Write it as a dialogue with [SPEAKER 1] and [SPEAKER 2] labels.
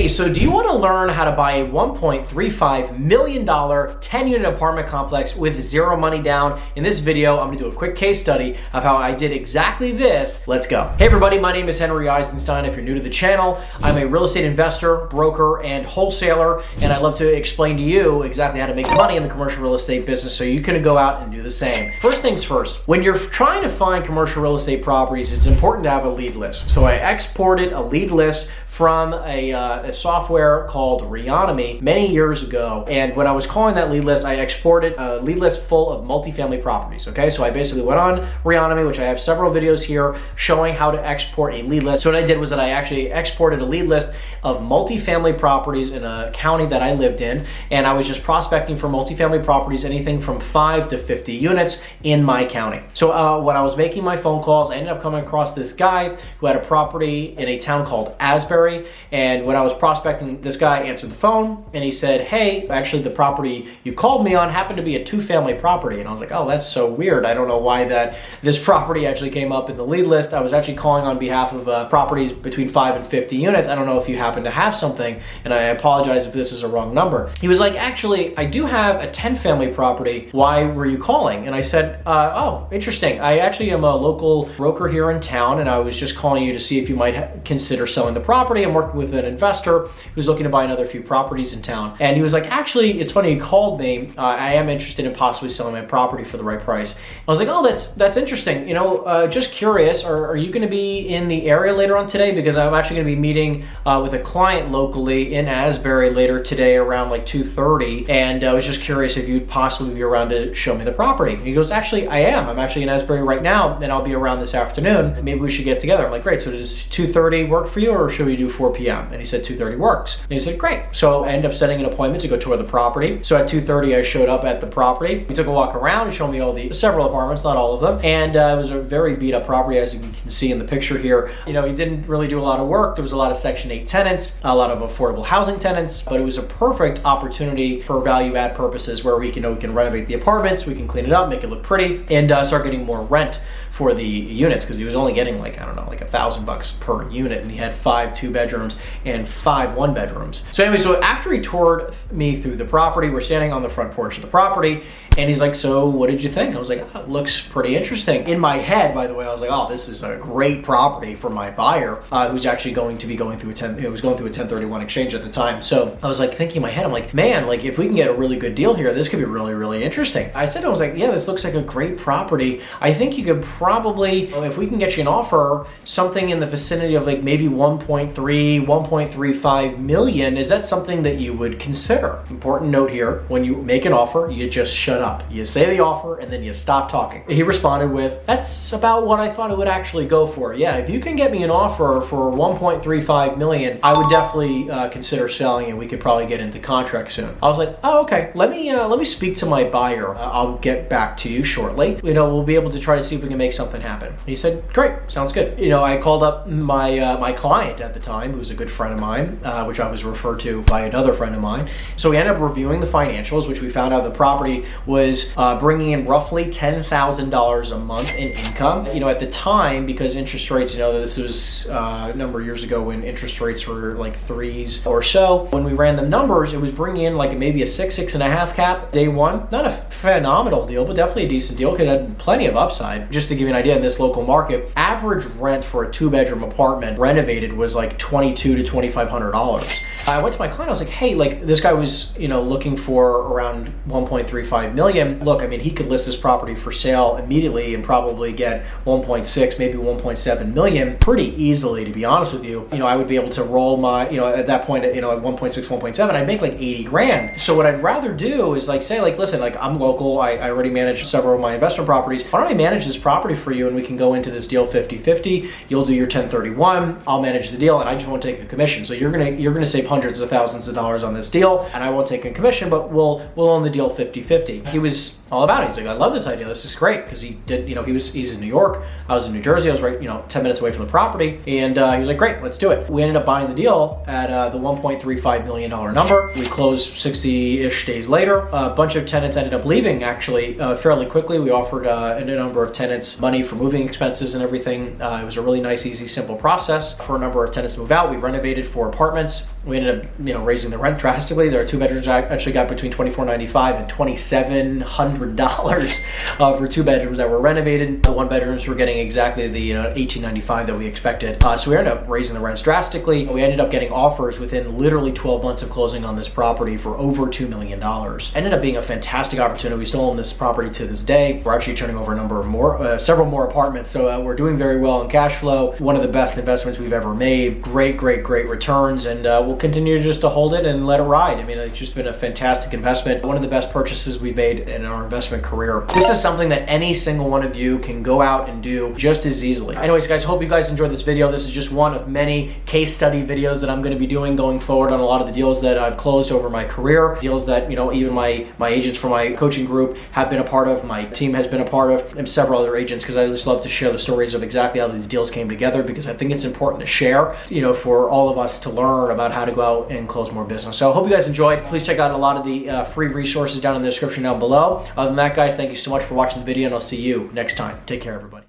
[SPEAKER 1] So do you want to learn how to buy a $1.35 million 10-unit apartment complex with zero money down? In this video, I'm going to do a quick case study of how I did exactly this. Let's go. Hey everybody, my name is Henry Eisenstein. If you're new to the channel, I'm a real estate investor, broker, and wholesaler, and I love to explain to you exactly how to make money in the commercial real estate business so you can go out and do the same. First things first, when you're trying to find commercial real estate properties, it's important to have a lead list. So I exported a lead list from a software called Reonomy many years ago. And when I was calling that lead list, I exported a lead list full of multifamily properties, okay? So I basically went on Reonomy, which I have several videos here showing how to export a lead list. So what I did was that I actually exported a lead list of multifamily properties in a county that I lived in. And I was just prospecting for multifamily properties, anything from 5 to 50 units in my county. So when I was making my phone calls, I ended up coming across this guy who had a property in a town called Asbury. And when I was prospecting, this guy answered the phone and he said, hey, actually the property you called me on happened to be a 2-family property. And I was like, oh, that's so weird. I don't know why this property actually came up in the lead list. I was actually calling on behalf of properties between 5 and 50 units. I don't know if you happen to have something, and I apologize if this is a wrong number. He was like, actually, I do have a 10-family property. Why were you calling? And I said, oh, interesting. I actually am a local broker here in town, and I was just calling you to see if you might consider selling the property. I'm working with an investor who's looking to buy another few properties in town. And he was like, actually, it's funny you called me. I am interested in possibly selling my property for the right price. I was like, oh, that's interesting. You know, just curious, are you going to be in the area later on today? Because I'm actually going to be meeting with a client locally in Asbury later today around like 2:30. And I was just curious if you'd possibly be around to show me the property. And he goes, actually, I am. I'm actually in Asbury right now, and I'll be around this afternoon. Maybe we should get together. I'm like, great. So does 2:30 work for you, or should we do 4 p.m.? And he said 2:30 works. And he said, great. So I ended up setting an appointment to go tour the property. So at 2:30, I showed up at the property. We took a walk around and showed me all the several apartments, not all of them. And it was a very beat up property, as you can see in the picture here. You know, he didn't really do a lot of work. There was a lot of Section 8 tenants, a lot of affordable housing tenants, but it was a perfect opportunity for value add purposes where we can renovate the apartments, we can clean it up, make it look pretty, and start getting more rent for the units, because he was only getting like, I don't know, like $1,000 per unit, and he had 5 2-bedrooms and 5 1-bedrooms. So anyway, so after he toured me through the property, we're standing on the front porch of the property, and he's like, so what did you think? I was like, oh, it looks pretty interesting. In my head, by the way, I was like, oh, this is a great property for my buyer, who's actually going to be going through a 1031 exchange at the time. So I was like thinking in my head, I'm like, man, like if we can get a really good deal here, this could be really, really interesting. I was like, yeah, this looks like a great property. I think you could probably, if we can get you an offer, something in the vicinity of like maybe 1.35 million, is that something that you would consider? Important note here, when you make an offer, you just shut up. You say the offer and then you stop talking. He responded with, that's about what I thought it would actually go for. Yeah, if you can get me an offer for 1.35 million, I would definitely consider selling, and we could probably get into contract soon. I was like, oh, okay, let me speak to my buyer. I'll get back to you shortly. You know, we'll be able to try to see if we can make something happen. And he said, great, sounds good. You know, I called up my client at the time, who's a good friend of mine, which I was referred to by another friend of mine. So we ended up reviewing the financials, which we found out the property was bringing in roughly $10,000 a month in income. You know, at the time, because interest rates, you know, this was a number of years ago when interest rates were like 3s or so. When we ran the numbers, it was bringing in like maybe a 6.5 cap day one. Not a phenomenal deal, but definitely a decent deal. Could have plenty of upside. Just to give you an idea, in this local market, average rent for a 2-bedroom apartment renovated was like $2,200 to $2,500. I went to my client, I was like, hey, like this guy was, you know, looking for around 1.35 million. Look, I mean, he could list this property for sale immediately and probably get 1.6, maybe 1.7 million pretty easily, to be honest with you. You know, I would be able to roll my, you know, at that point, you know, at 1.6, 1.7, I'd make like 80 grand. So what I'd rather do is like say, like, listen, like I'm local, I already manage several of my investment properties. Why don't I manage this property for you, and we can go into this deal 50-50. You'll do your 1031, I'll manage the deal, and I just won't take a commission. So you're gonna save hundreds of thousands of dollars on this deal, and I won't take a commission, but we'll own the deal 50-50. He was all about it. He's like, I love this idea. This is great, because he did, you know, he's in New York. I was in New Jersey. I was right, you know, 10 minutes away from the property, and he was like, great, let's do it. We ended up buying the deal at the $1.35 million number. We closed 60-ish days later. A bunch of tenants ended up leaving actually fairly quickly. We offered a number of tenants money for moving expenses and everything. It was a really nice, easy, simple process for a number of tenants to move out. We renovated 4 apartments. We ended up, raising the rent drastically. There are 2 bedrooms I actually got between $2,495 and $2,700 for 2 bedrooms that were renovated. The 1 bedrooms were getting exactly the $1,895 that we expected. So we ended up raising the rents drastically. We ended up getting offers within literally 12 months of closing on this property for over $2 million. Ended up being a fantastic opportunity. We still own this property to this day. We're actually turning over several more apartments. So we're doing very well in cash flow. One of the best investments we've ever made. Great returns, and we'll continue just to hold it and let it ride. I mean, it's just been a fantastic investment. One of the best purchases we made in our investment career. This is something that any single one of you can go out and do just as easily. Anyways, guys, hope you guys enjoyed this video. This is just one of many case study videos that I'm going to be doing going forward on a lot of the deals that I've closed over my career. Deals that, even my agents for my coaching group have been a part of, my team has been a part of, and several other agents, because I just love to share the stories of exactly how these deals came together, because I think it's important to share, for all of us to learn about how to go out and close more business. So I hope you guys enjoyed. Please check out a lot of the free resources down in the description down below. Other than that, guys, thank you so much for watching the video, and I'll see you next time. Take care, everybody.